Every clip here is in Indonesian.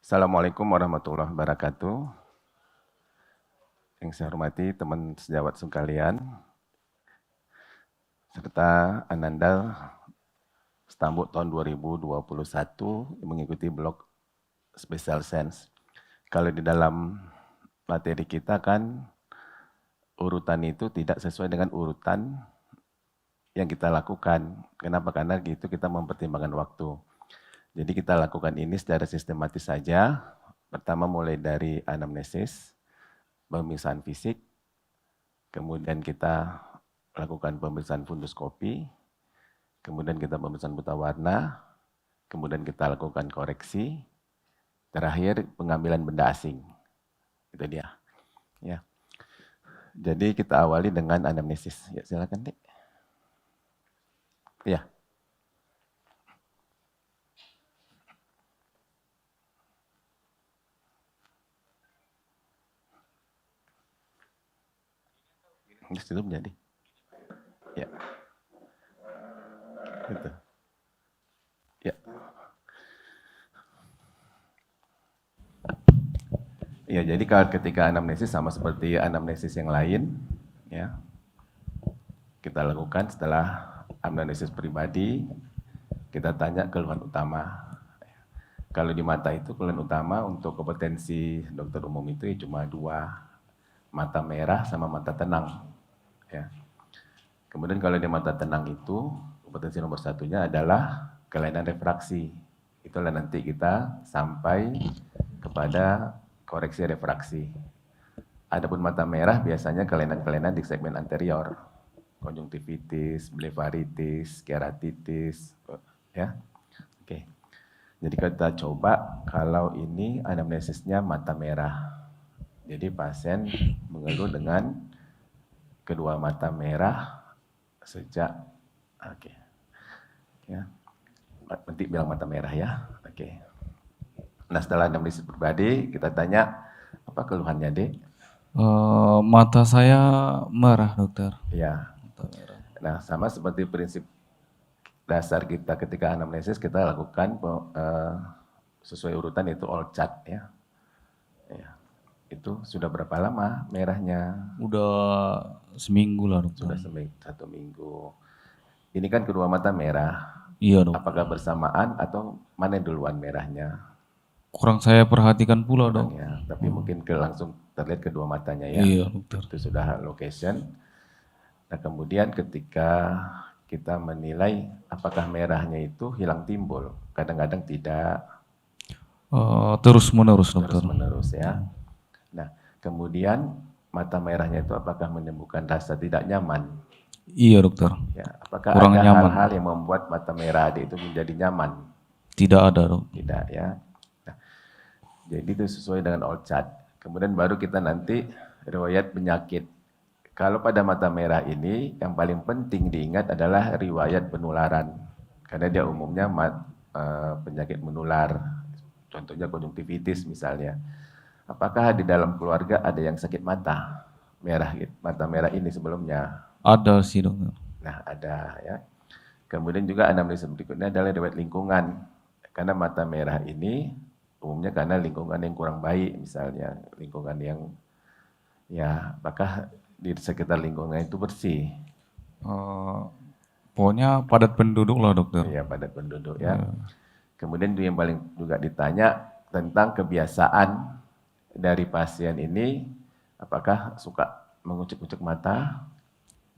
Assalamualaikum warahmatullahi wabarakatuh. Yang saya hormati teman sejawat sekalian, serta Ananda Stambuk tahun 2021 mengikuti blog Special Sense. Kalau di dalam materi kita kan urutan itu tidak sesuai dengan urutan yang kita lakukan. Kenapa? Karena gitu kita mempertimbangkan waktu. Jadi kita lakukan ini secara sistematis saja. Pertama mulai dari anamnesis, pemeriksaan fisik, kemudian kita lakukan pemeriksaan funduskopi, kemudian kita pemeriksaan buta warna, kemudian kita lakukan koreksi, terakhir pengambilan benda asing. Itu dia. Ya. Jadi kita awali dengan anamnesis. Ya, silakan, Dek. Ya. Itu menjadi. Ya. Gitu. Ya. Ya, jadi ketika anamnesis sama seperti anamnesis yang lain, ya. Kita lakukan setelah anamnesis pribadi, kita tanya keluhan utama. Kalau di mata itu keluhan utama untuk kompetensi dokter umum itu ya cuma dua, mata merah sama mata tenang. Ya. Kemudian kalau di mata tenang itu, kompetensi nomor satunya adalah kelainan refraksi. Itulah nanti kita sampai kepada koreksi refraksi. Adapun mata merah biasanya kelainan-kelainan di segmen anterior, konjungtivitis, blefaritis, keratitis, ya. Oke. Jadi kita coba kalau ini anamnesisnya mata merah. Jadi pasien mengeluh dengan kedua mata merah sejak ya. Nanti bilang mata merah ya. Oke. Nah, setelah anamnesis pribadi, kita tanya apa keluhannya, Dek? Mata saya merah, dokter. Ya. Mata merah. Nah, sama seperti prinsip dasar kita ketika anamnesis, kita lakukan sesuai urutan itu all chat ya. Ya. Itu sudah berapa lama merahnya? Udah seminggu lah, dokter. Sudah satu minggu. Ini kan kedua mata merah. Iya, dokter. Apakah bersamaan atau mana duluan merahnya? Kurang saya perhatikan pula, dok. Ya, tapi mungkin langsung terlihat kedua matanya ya. Iya, dokter. Itu sudah location. Nah, kemudian ketika kita menilai apakah merahnya itu hilang timbul, kadang-kadang tidak. Terus menerus, dokter. Terus menerus ya. Nah, kemudian mata merahnya itu apakah menimbulkan rasa tidak nyaman? Iya, dokter. Ya, apakah Kurang ada nyaman. hal-hal yang membuat mata merah itu menjadi nyaman? Tidak ada, dok. Tidak ya. Nah, jadi itu sesuai dengan all chart. Kemudian baru kita nanti riwayat penyakit. Kalau pada mata merah ini yang paling penting diingat adalah riwayat penularan. Karena dia umumnya penyakit menular. Contohnya konjungtivitis misalnya. Apakah di dalam keluarga ada yang sakit mata merah, mata merah ini sebelumnya? Ada sih, dokter. Nah, ada ya. Kemudian juga anamnesis berikutnya adalah riwayat lingkungan. Karena mata merah ini umumnya karena lingkungan yang kurang baik, misalnya lingkungan yang ya, apakah di sekitar lingkungan itu bersih? Pokoknya padat penduduk lah, dokter. Iya, padat penduduk ya. Kemudian yang paling juga ditanya tentang kebiasaan dari pasien ini, apakah suka mengucek-ucek mata?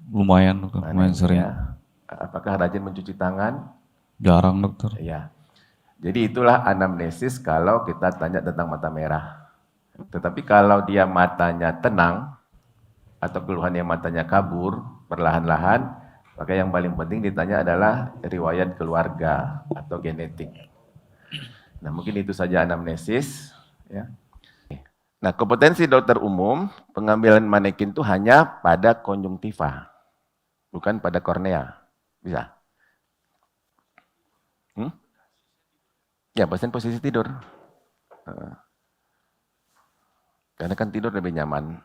Lumayan, dokter. Lumayan sering. Ya. Apakah rajin mencuci tangan? Jarang, dokter. Ya. Jadi itulah anamnesis kalau kita tanya tentang mata merah. Tetapi kalau dia matanya tenang, atau keluhannya matanya kabur, perlahan-lahan, maka yang paling penting ditanya adalah riwayat keluarga atau genetik. Nah, mungkin itu saja anamnesis. Ya. Nah, kompetensi dokter umum, pengambilan manekin itu hanya pada konjungtiva, bukan pada kornea. Bisa? Ya, pasien posisi tidur. Karena kan tidur lebih nyaman.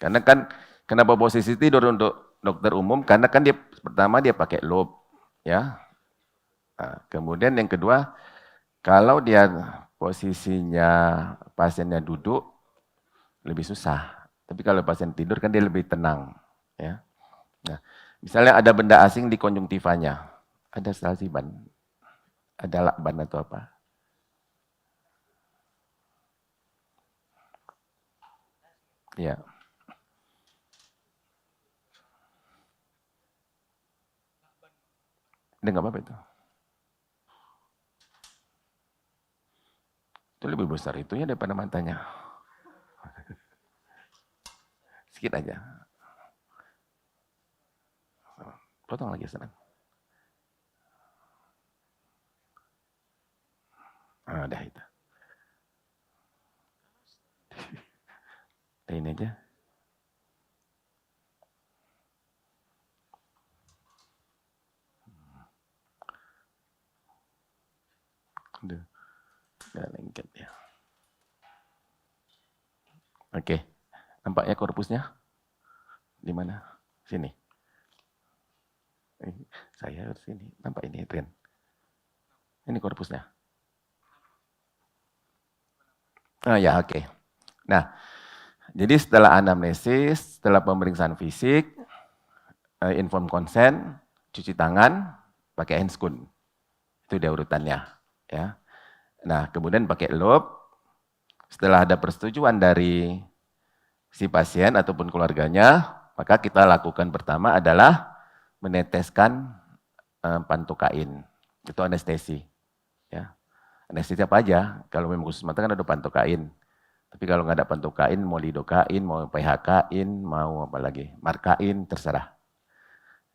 Karena kan, kenapa posisi tidur untuk dokter umum? Karena kan dia pertama dia pakai loop, ya. Nah, kemudian yang kedua, kalau dia posisinya pasiennya duduk lebih susah. Tapi kalau pasien tidur kan dia lebih tenang, ya. Nah, misalnya ada benda asing di konjungtivanya, ada stalsiban, ada lakban atau apa. Ya. Ini nggak apa-apa itu. Itu lebih besar itunya daripada matanya. Sedikit aja. Potong lagi senang. Ah, udah itu. Ini aja. Udah lengket ya. Oke, nampaknya korpusnya di mana? Sini. Saya harus sini. Nampak ini, Ren. Ini korpusnya. Ah ya, oke. Nah, jadi setelah anamnesis, setelah pemeriksaan fisik, inform consent, cuci tangan, pakai handscoon. Itu dia urutannya, ya. Nah, kemudian pakai loop. Setelah ada persetujuan dari si pasien ataupun keluarganya, maka kita lakukan pertama adalah meneteskan pantokain. Itu anestesi. Ya. Anestesi apa aja? Kalau memang khusus mata kan ada pantokain. Tapi kalau nggak ada pantokain, mau lidokain, mau PHK-in, mau apa lagi, markain, terserah.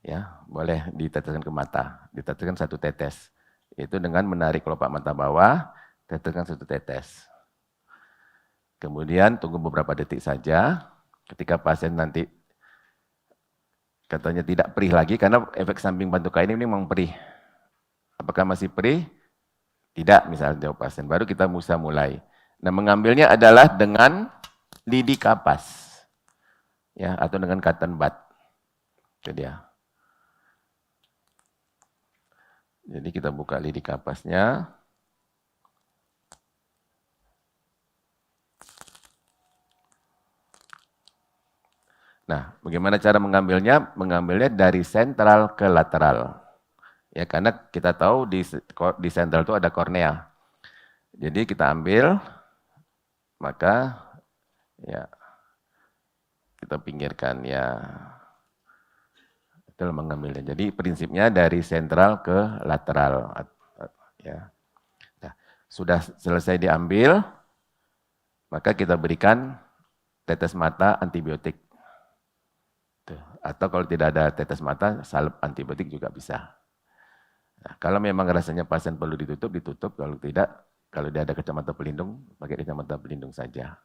Ya, boleh diteteskan ke mata. Diteteskan 1 tetes. Itu dengan menarik kelopak mata bawah, teteskan 1 tetes. Kemudian tunggu beberapa detik saja, ketika pasien nanti katanya tidak perih lagi, karena efek samping pantokain ini memang perih. Apakah masih perih? Tidak, misalnya jawab pasien. Baru kita bisa mulai. Nah, mengambilnya adalah dengan lidi kapas, ya, atau dengan cotton bud. Itu dia. Jadi kita buka lidi kapasnya. Nah, bagaimana cara mengambilnya? Mengambilnya dari sentral ke lateral. Ya, karena kita tahu di sentral itu ada kornea. Jadi kita ambil, maka ya kita pinggirkan ya. Itu mengambilnya. Jadi prinsipnya dari sentral ke lateral. Ya. Nah, sudah selesai diambil, maka kita berikan tetes mata antibiotik. Atau kalau tidak ada tetes mata, salep antibiotik juga bisa. Nah, kalau memang rasanya pasien perlu ditutup, ditutup. Kalau tidak, kalau dia ada kacamata pelindung, pakai kacamata pelindung saja.